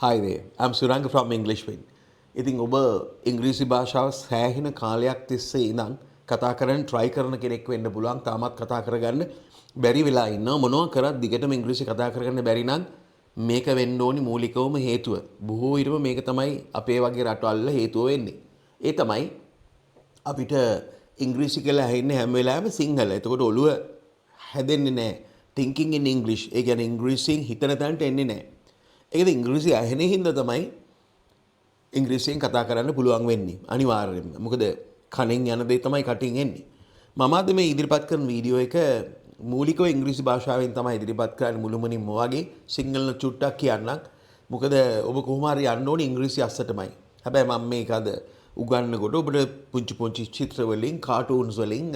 Hi there, I'm Suranga from EnglishWind. ඉතින් ඔබ ඉංග්‍රීසි භාෂාව සෑහෙන කාලයක් තිස්සේ ඉඳන් කතා කරන්න try කරන කෙනෙක් වෙන්න පුළුවන්. තාමත් කතා කරගන්න බැරි වෙලා ඉන්නවා. මොනවා කරත් දිගටම ඉංග්‍රීසි කතා කරගන්න බැරි නම් මේක වෙන්න ඕනි මූලිකවම හේතුව. බොහෝ විටම මේක තමයි අපේ වගේ රටවල් හේතුව වෙන්නේ. ඒ තමයි අපිට ඉංග්‍රීසි කියලා ඇහෙන්නේ හැම වෙලාවෙම සිංහල. එතකොට ඔළුව හැදෙන්නේ නැහැ. thinking in English. ඒ කියන්නේ ඉංග්‍රීසියෙන් හිතන තැනට එන්නේ නැහැ. ඒකද ඉංග්‍රීසි ඇහෙන හින්දා තමයි ඉංග්‍රීසියෙන් කතා කරන්න පුළුවන් වෙන්නේ අනිවාර්යයෙන්ම. මොකද කණෙන් යන දේ තමයි කටින් එන්නේ. මම අද මේ ඉදිරිපත් කරන වීඩියෝ එක මූලිකව ඉංග්‍රීසි භාෂාවෙන් තමයි ඉදිරිපත් කරන්නේ මුළුමනින්ම වගේ. සිංහල චුට්ටක් කියන්නම්. මොකද ඔබ කොහොම හරි යන්න ඕනේ ඉංග්‍රීසි අස්සටමයි. හැබැයි මම මේක අද උගන්වනකොට ඔබට පුංචි පුංචි චිත්‍ර වලින් කාටූන්ස් වලින්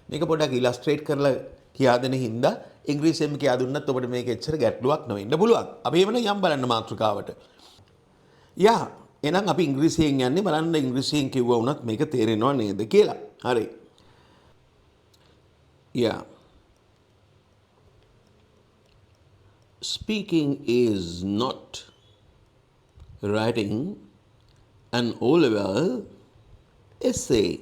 මේක පොඩ්ඩක් ඉලස්ට්‍රේට් කරලා කියා දෙන හින්දා ඉංග්‍රීසියෙන් කියා දුන්නත් ඔබට මේක එච්චර ගැටලුවක් නොවෙන්න පුළුවන්. අපි එවන යම් බලන්න මාතෘකාවට. යා එහෙනම් අපි ඉංග්‍රීසියෙන් යන්නේ බලන්න ඉංග්‍රීසියෙන් කිව්වා වුණත් මේක තේරෙනව නේද කියලා. හරි. යා. Speaking is not writing an O-level essay.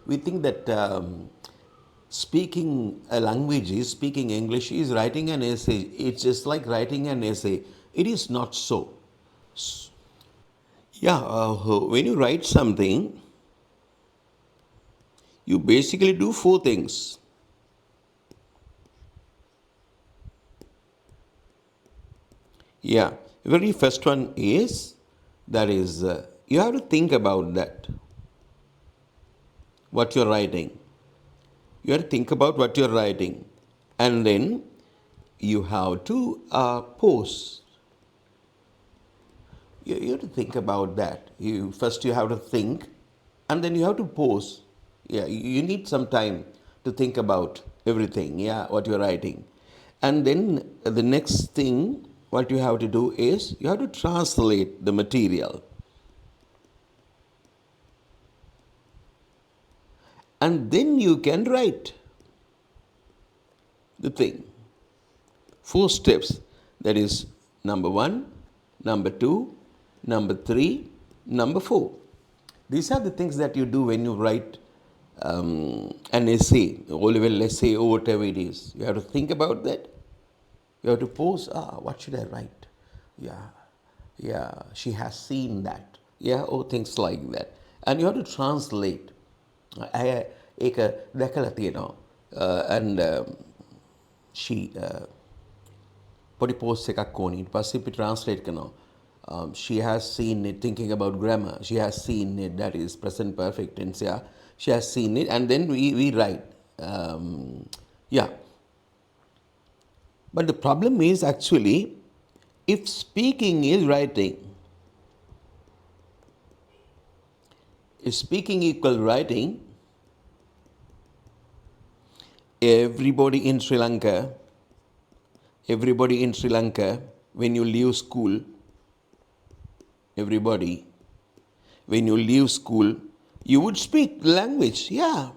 We think that speaking a language is speaking English is writing an essay. It's just like writing an essay. It is not so. Yeah, when you write something, you basically do four things. Yeah, very first one is that is you have to think about that. What you're writing. You have to think about what you're writing. And then you have to pause. You have to think about that. First you have to think and then you have to pause. Yeah, you need some time to think about everything, yeah, what you're writing. And then the next thing, what you have to do is you have to translate the material. And then you can write the thing. Four steps. That is number 1, number 2, number 3, number 4. These are the things that you do when you write an essay, O-level essay or whatever it is. You have to think about that. You have to pause. What should I write? Yeah, she has seen that. Yeah, or things like that. And you have to translate. ඒක දැකලා තියෙනවා and she පොඩි post එකක් ඕනේ ඊට පස්සේ අපි translate කරනවා she has seen it thinking about grammar she has seen it that is present perfect tense yeah she has seen it and then we write yeah but the problem is actually if speaking is writing if speaking equal writing everybody in Sri Lanka, when you leave school, when you leave school, you would speak language, yeah.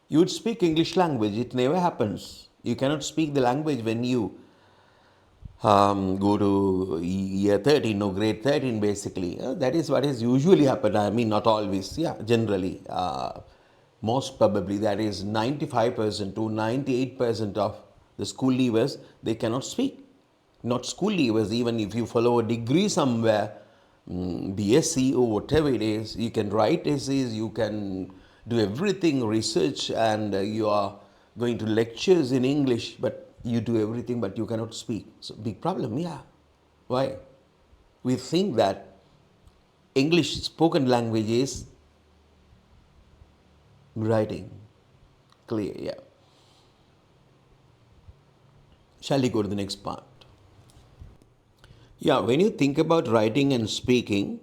You would speak English language. It never happens. You cannot speak the language when you go to year 13 or grade 13 basically. That is what is usually happen. I mean not always, yeah, generally. Most probably that is 95% to 98% of the school leavers, they cannot speak. Not school leavers, even if you follow a degree somewhere, BSc or whatever it is, you can write essays, you can do everything, research and you are going to lectures in English, but you do everything but you cannot speak. So big problem, yeah. Why? We think that English spoken language is writing. Clear, yeah. Shall we go to the next part? Yeah, when you think about writing and speaking,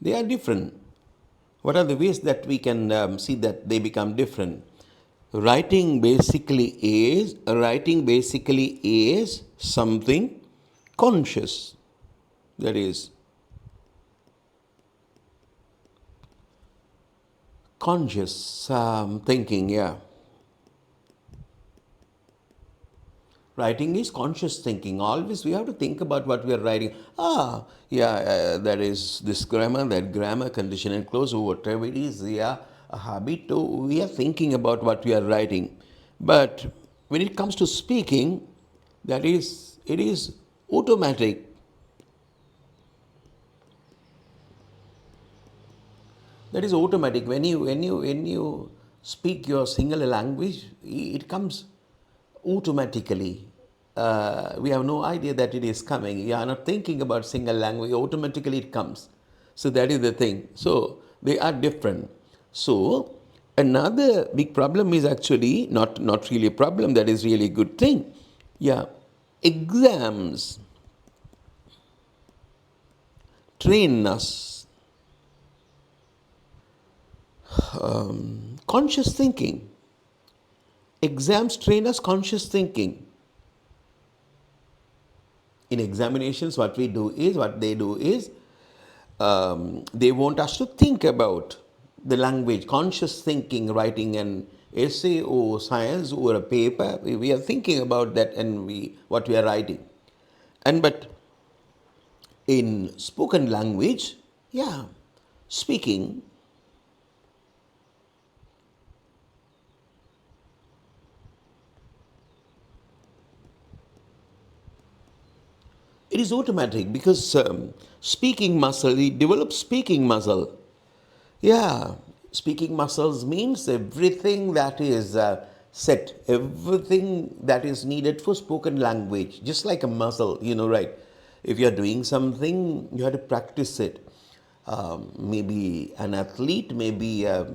they are different. What are the ways that we can see that they become different? Writing basically is something conscious. That is conscious thinking, yeah. Writing is conscious thinking. Always we have to think about what we are writing. That is this grammar, that grammar, condition and clause, whatever it is, yeah, a habit. We are thinking about what we are writing. But when it comes to speaking, it is automatic. That is automatic. When you speak your singular language, it comes automatically. We have no idea that it is coming. You are not thinking about single language. Automatically it comes. So that is the thing. So they are different. So another big problem is actually not really a problem. That is really a good thing. Yeah, exams train us conscious thinking. Exams train us conscious thinking. In examinations, what they do is, they want us to think about the language, conscious thinking, writing an essay or science or a paper. We are thinking about that and what we are writing. But in spoken language, yeah, speaking, it is automatic because speaking muscle, it develops speaking muscle. Yeah, speaking muscles means everything that is set, everything that is needed for spoken language, just like a muscle, right? If you are doing something, you have to practice it. Maybe an athlete, maybe a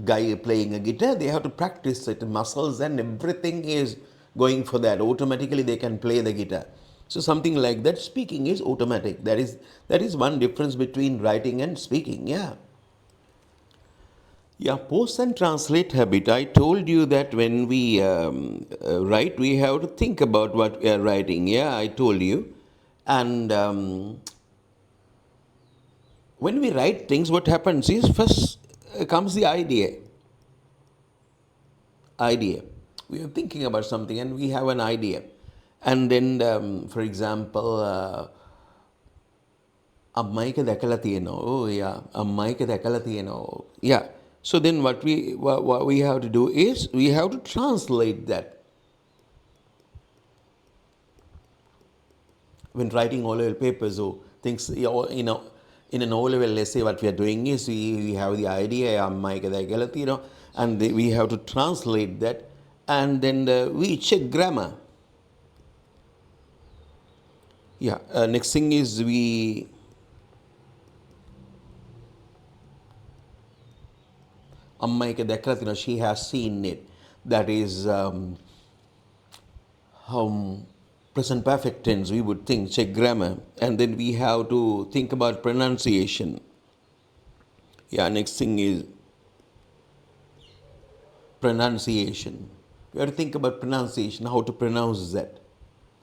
guy playing a guitar, they have to practice it. Muscles and everything is going for that. Automatically, they can play the guitar. So something like that. Speaking is automatic. That is one difference between writing and speaking. Yeah. Yeah, post and translate habit. I told you that when we write, we have to think about what we are writing. Yeah, I told you. And when we write things, what happens is first comes the idea. Idea. We are thinking about something and we have an idea. And then, for example, අම්මයික දැකලා තියෙනවා. Oh yeah, අම්මයික දැකලා තියෙනවා. Yeah. So then what we have to do is we have to translate that. When writing O-level papers or things, in an O-level essay, what we are doing is we have the idea, අම්මයික දැකලා තියෙනවා, and we have to translate that, and then we check grammar. Yeah. Next thing is අම්මයික දැකලා තියෙනවා, she has seen it. That is present perfect tense. We would think, check grammar, and then we have to think about pronunciation. Yeah, next thing is pronunciation. We have to think about pronunciation, how to pronounce that.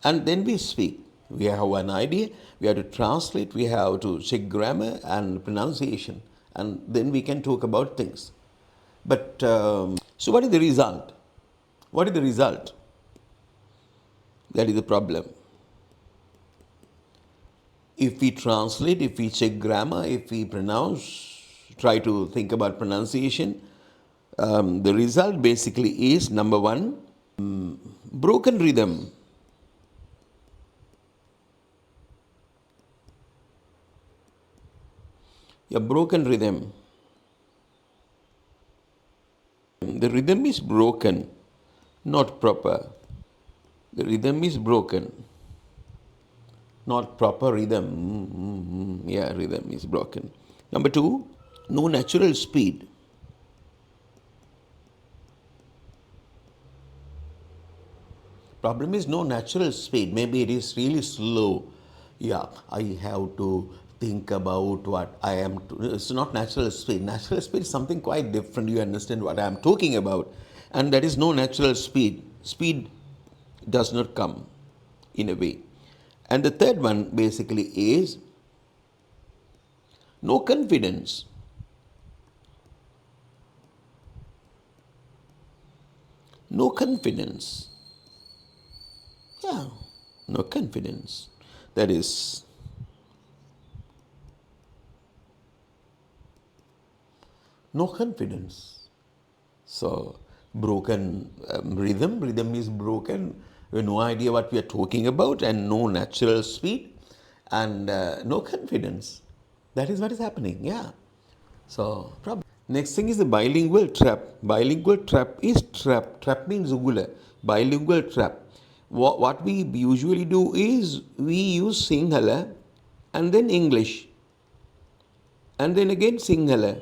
And then we speak. We have one idea, we have to translate, we have to check grammar and pronunciation, and then we can talk about things. But so what is the result? What is the result? That is the problem. If we translate, if we check grammar, if we pronounce, try to think about pronunciation, the result basically is number one, broken rhythm. A broken rhythm. The rhythm is broken, not proper. The rhythm is broken, not proper rhythm. Yeah, rhythm is broken. Number two, no natural speed. Problem is no natural speed. Maybe it is really slow. Yeah, I have to think about what I am. It's not natural speed. Natural speed is something quite different. You understand what I am talking about. And that is no natural speed. Speed does not come in a way. And the third one basically is no confidence. No confidence. Yeah, no confidence. That is no confidence. So, broken rhythm. Rhythm is broken. We have no idea what we are talking about, and no natural speed, and no confidence. That is what is happening. Yeah. So, problem. Next thing is the bilingual trap. Bilingual trap is trap. Trap means ugula. Bilingual trap. What we usually do is we use Sinhala and then English and then again Sinhala.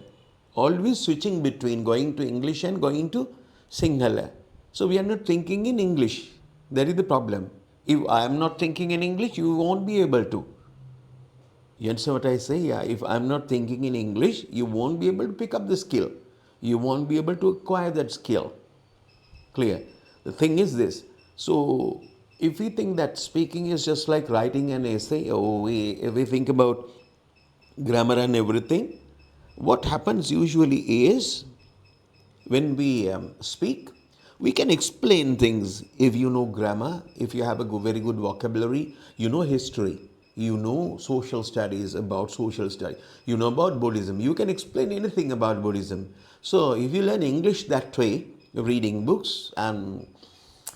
Always switching between going to English and going to Sinhala. So we are not thinking in English. That is the problem. If I am not thinking in English, you won't be able to. You understand what I say? Yeah, if I'm not thinking in English, you won't be able to pick up the skill. You won't be able to acquire that skill. Clear? The thing is this. So, if we think that speaking is just like writing an essay, or we think about grammar and everything, what happens usually is when we speak, we can explain things if you know grammar, if you have a very good vocabulary, you know history, you know social studies about social study, you know about Buddhism, you can explain anything about Buddhism. So if you learn English that way, reading books, and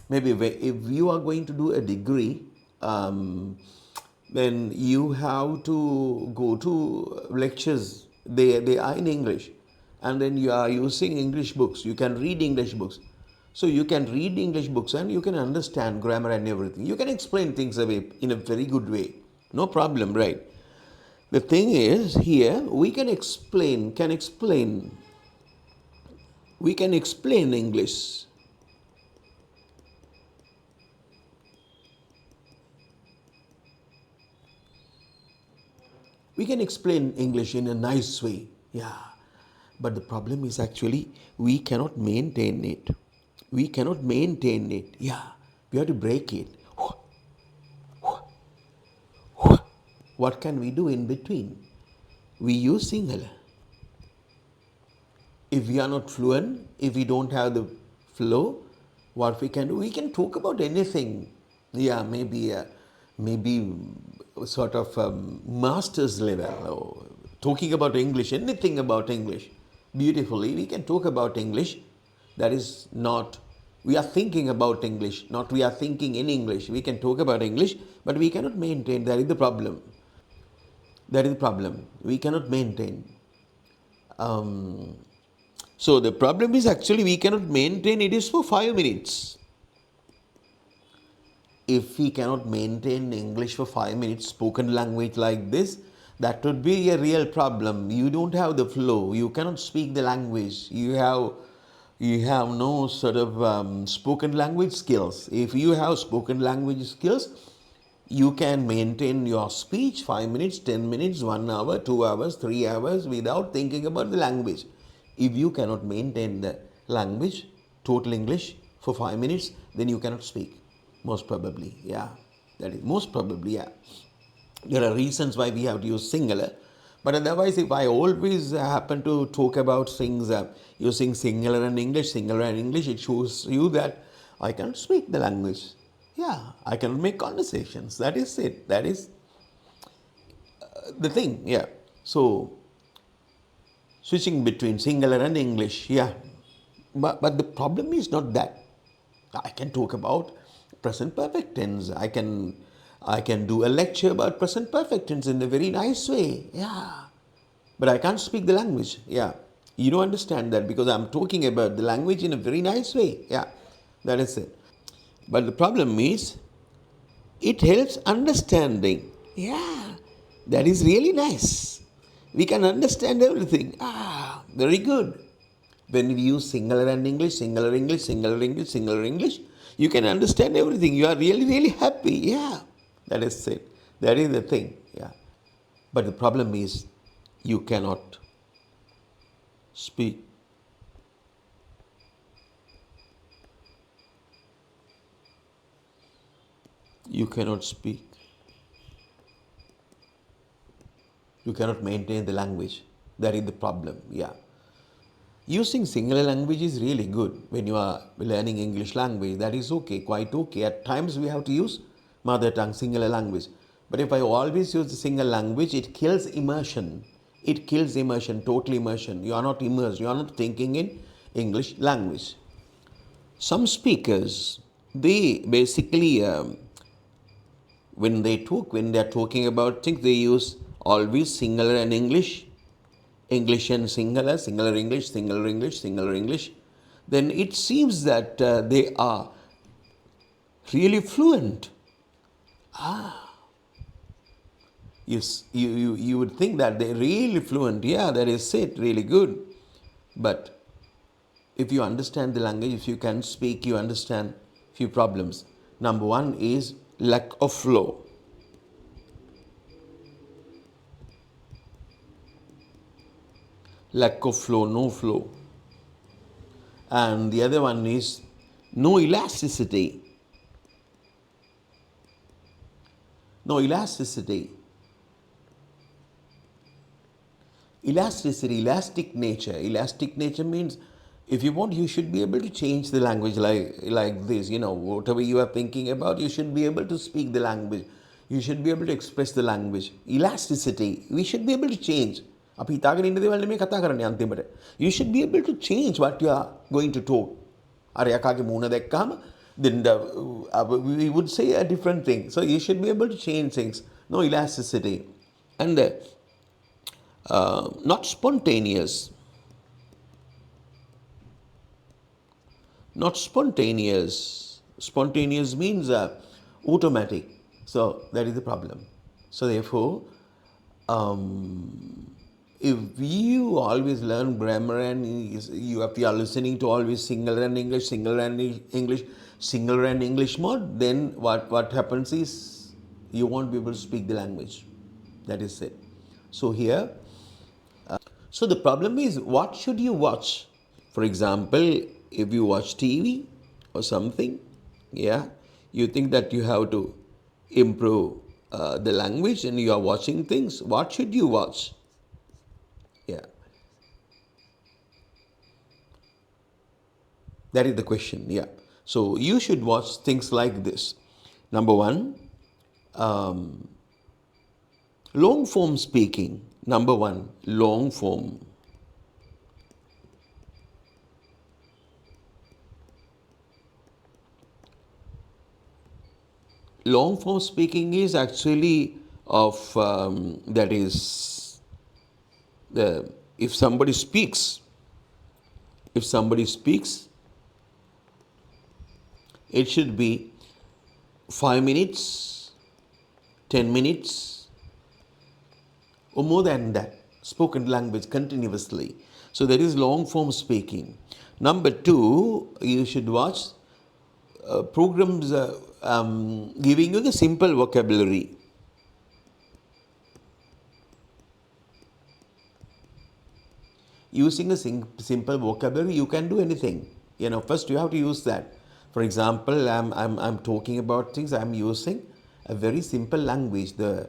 maybe if you are going to do a degree, then you have to go to lectures. They are in English, and then you are using English books. You can read English books. So you can read English books and you can understand grammar and everything. You can explain things away in a very good way. No problem, right? The thing is here we can explain English. We can explain English in a nice way. Yeah. But the problem is actually we cannot maintain it. We cannot maintain it. Yeah. We have to break it. What can we do in between? We use singular. If we are not fluent, if we don't have the flow, what we can do, we can talk about anything. Yeah, maybe sort of master's level, or talking about English, anything about English. Beautifully, we can talk about English. That is not, we are thinking about English, not we are thinking in English. We can talk about English, but we cannot maintain. That is the problem. That is the problem. We cannot maintain. Um, so the problem is actually we cannot maintain it is for 5 minutes. If we cannot maintain English for 5 minutes, spoken language like this, that would be a real problem. You don't have the flow. You cannot speak the language. You have no sort of spoken language skills. If you have spoken language skills, you can maintain your speech 5 minutes, 10 minutes, 1 hour, 2 hours, 3 hours without thinking about the language. If you cannot maintain the language, total English, for 5 minutes, then you cannot speak. Most probably, yeah. That is most probably, yeah. There are reasons why we have to use singular. But otherwise, if I always happen to talk about things using singular and English, it shows you that I can speak the language. Yeah, I can make conversations. That is it. That is the thing. Yeah. So, switching between singular and English. Yeah. But the problem is not that. I can talk about present perfect tense. I can do a lecture about present perfect tense in a very nice way. Yeah. But I can't speak the language. Yeah. You don't understand that because I'm talking about the language in a very nice way. Yeah. That is it. But the problem is it helps understanding. Yeah. That is really nice. We can understand everything. Very good. When we use singular and English, singular English, singular English, singular English, you can understand everything. You are really, really happy. Yeah, that is it. That is the thing. Yeah. But the problem is you cannot speak. You cannot speak. You cannot maintain the language. That is the problem. Yeah. Using singular language is really good when you are learning English language. That is okay, quite okay. At times we have to use mother tongue, singular language. But if I always use the single language, it kills immersion. It kills immersion, total immersion. You are not immersed. You are not thinking in English language. Some speakers, they basically, when they are talking about things, they use always singular and English, English and singular, singular English, singular English, singular English. Then it seems that they are really fluent. You would think that they're really fluent. Yeah, that is it, really good. But if you understand the language, if you can speak, you understand few problems. Number one is lack of flow. Lack of flow, no flow. And the other one is no elasticity. No elasticity. Elasticity, elastic nature. Elastic nature means if you want, you should be able to change the language like this. You know, whatever you are thinking about, you should be able to speak the language. You should be able to express the language. Elasticity, we should be able to change. අපි හිතාගෙන ඉන්න දේවල් නෙමෙයි කතා කරන්නේ අන්තිමට. You should be able to change what you are going to talk. අර යකාගේ මූණ දැක්කම then we would say a different thing. So you should be able to change things. No elasticity. And not spontaneous. Not spontaneous. Spontaneous means automatic. So that is the problem. So therefore, if you always learn grammar and if you are listening to always singular and English, singular and English, singular and English mode, then what happens is you won't be able to speak the language. That is it. So here, so the problem is, what should you watch? For example, if you watch TV or something, yeah, you think that you have to improve the language and you are watching things, what should you watch? Yeah. That is the question, yeah. So you should watch things like this. Number one, long form speaking. Number one, long form. Long form speaking is actually of, that is, if somebody speaks, it should be 5 minutes, 10 minutes, or more than that, spoken language continuously. So that is long form speaking. Number two, you should watch programs giving you the simple vocabulary. Using a simple vocabulary, you can do anything. You know, first you have to use that. For example, I'm talking about things. I'm using a very simple language. The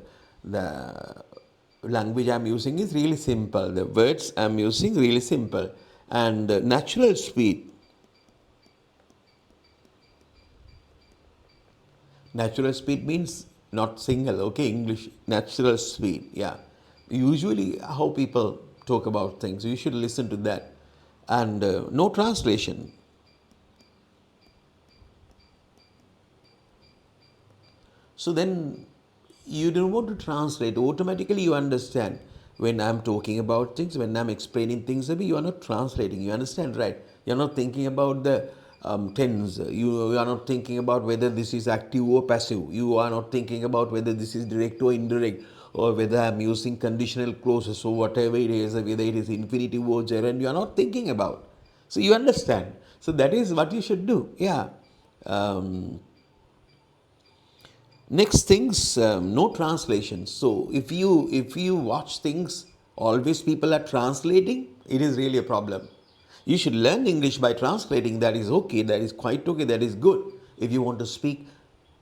language I'm using is really simple. The words I'm using really simple and natural speed. Natural speed means not single. Okay, English natural speed. Yeah, usually how people talk about things. You should listen to that. And no translation. So then you don't want to translate. Automatically you understand when I'm talking about things, when I'm explaining things, you are not translating. You understand, right? You're not thinking about the tense. You are not thinking about whether this is active or passive. You are not thinking about whether this is direct or indirect, or whether I'm using conditional clauses or whatever it is, whether it is infinitive or gerund. You are not thinking about. So you understand. So that is what you should do. Yeah. Next things, no translations. So if you watch things, always people are translating, it is really a problem. You should learn English by translating. That is okay. That is quite okay. That is good. If you want to speak,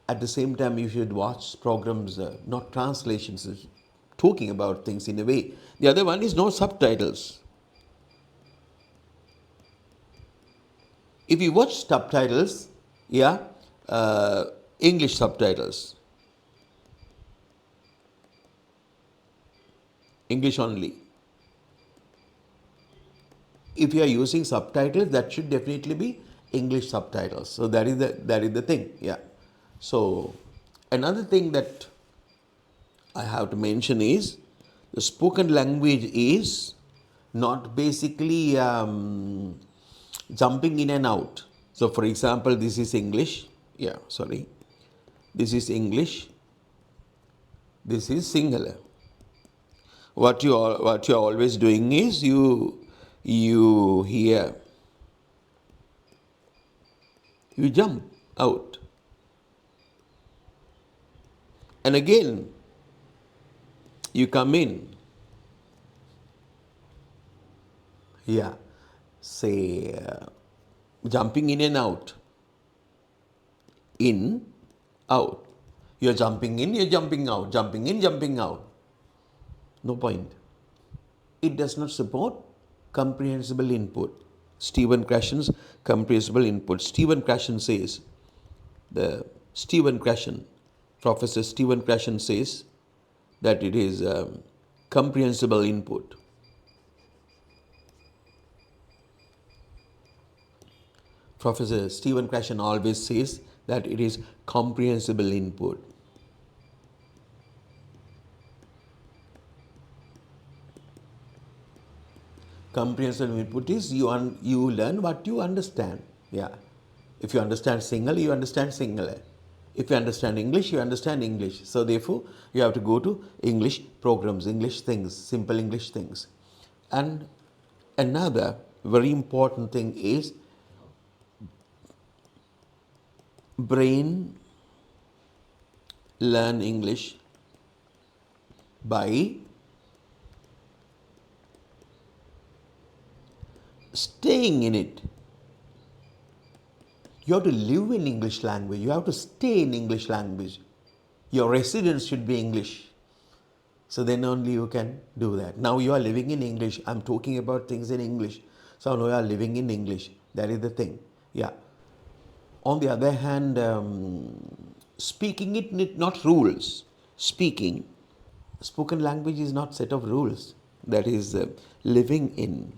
at the same time you should watch programs, not translations. talking about things in a way. The other one is no subtitles. If you watch subtitles, yeah, English subtitles, English only. If you are using subtitles, that should definitely be English subtitles. So that is the thing. Yeah. So another thing that I have to mention is the spoken language is not basically jumping in and out. So, for example, this is English. Yeah, sorry. This is English. This is Sinhala. What you are always doing is you hear, you jump out, and again you come in. Yeah, say jumping in and out, in, out. You're jumping in, you're jumping out, jumping in, jumping out. No point. It does not support comprehensible input. Stephen Krashen's comprehensible input. Stephen Krashen says, the Stephen Krashen, Professor Stephen Krashen says that it is comprehensible input. Professor Stephen Krashen always says that it is comprehensible input. Comprehensible input is you learn what you understand. Yeah. If you understand Sinhala, you understand Sinhala. If you understand English, you understand English. So therefore, you have to go to English programs, English things, simple English things. And another very important thing is brain learn English by staying in it. You have to live in English language. You have to stay in English language. Your residence should be English. So then only you can do that. Now you are living in English. I'm talking about things in English. So now you are living in English. That is the thing. Yeah. On the other hand, speaking it not rules. Speaking, spoken language is not set of rules. That is living in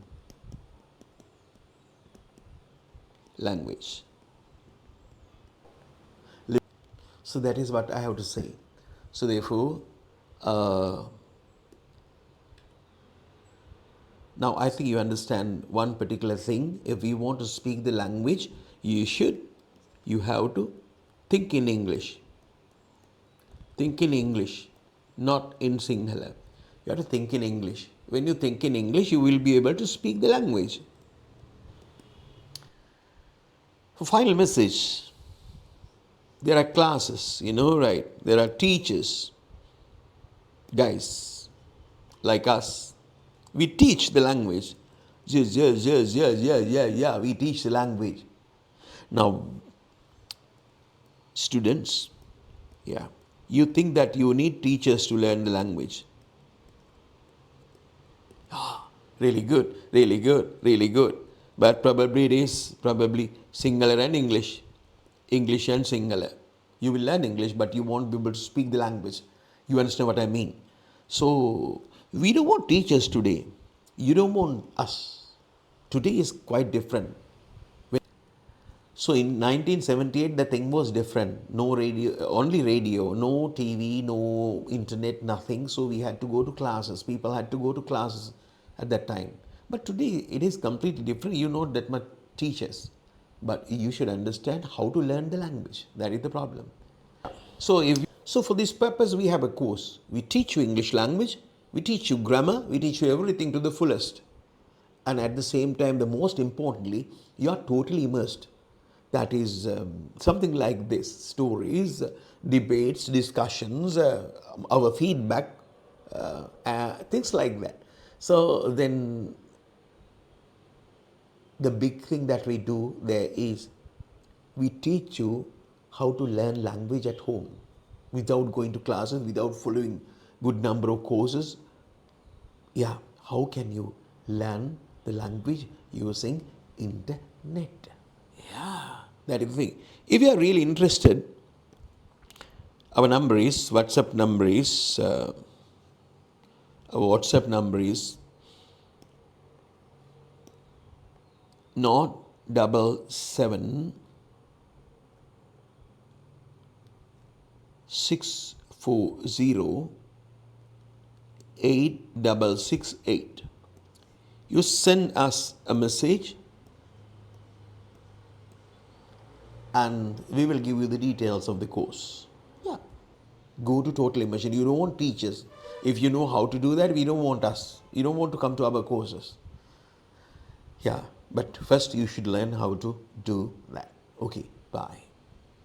language. So that is what I have to say. So therefore, now I think you understand one particular thing. If you want to speak the language, you have to think in English. Think in English, not in Sinhala. You have to think in English. When you think in English, you will be able to speak the language. For final message, there are classes, right? There are teachers, guys like us. We teach the language. Yeah, we teach the language. Now, students, yeah, you think that you need teachers to learn the language. Really good, really good, really good. But probably it is Sinhala and English. English and Sinhala. You will learn English, but you won't be able to speak the language. You understand what I mean? So, we don't want teachers today. You don't want us. Today is quite different. So in 1978, the thing was different. No radio, only radio, no TV, no internet, nothing. So we had to go to classes. People had to go to classes at that time. But today it is completely different. You know that much teachers. But you should understand how to learn the language. That is the problem. So for this purpose, we have a course. We teach you English language. We teach you grammar. We teach you everything to the fullest. And at the same time, the most importantly, you are totally immersed. That is something like this: stories, debates, discussions, our feedback, things like that. So then the big thing that we do there is we teach you how to learn language at home without going to classes, without following good number of courses. Yeah, how can you learn the language using internet? Yeah, that is the thing. If you are really interested, our number is, WhatsApp number is, our WhatsApp number is not 776408668. You send us a message and we will give you the details of the course. Yeah. Go to Total Immersion. You don't want teachers. If you know how to do that, we don't want us. You don't want to come to our courses. Yeah. But first you should learn how to do that. Okay. Bye.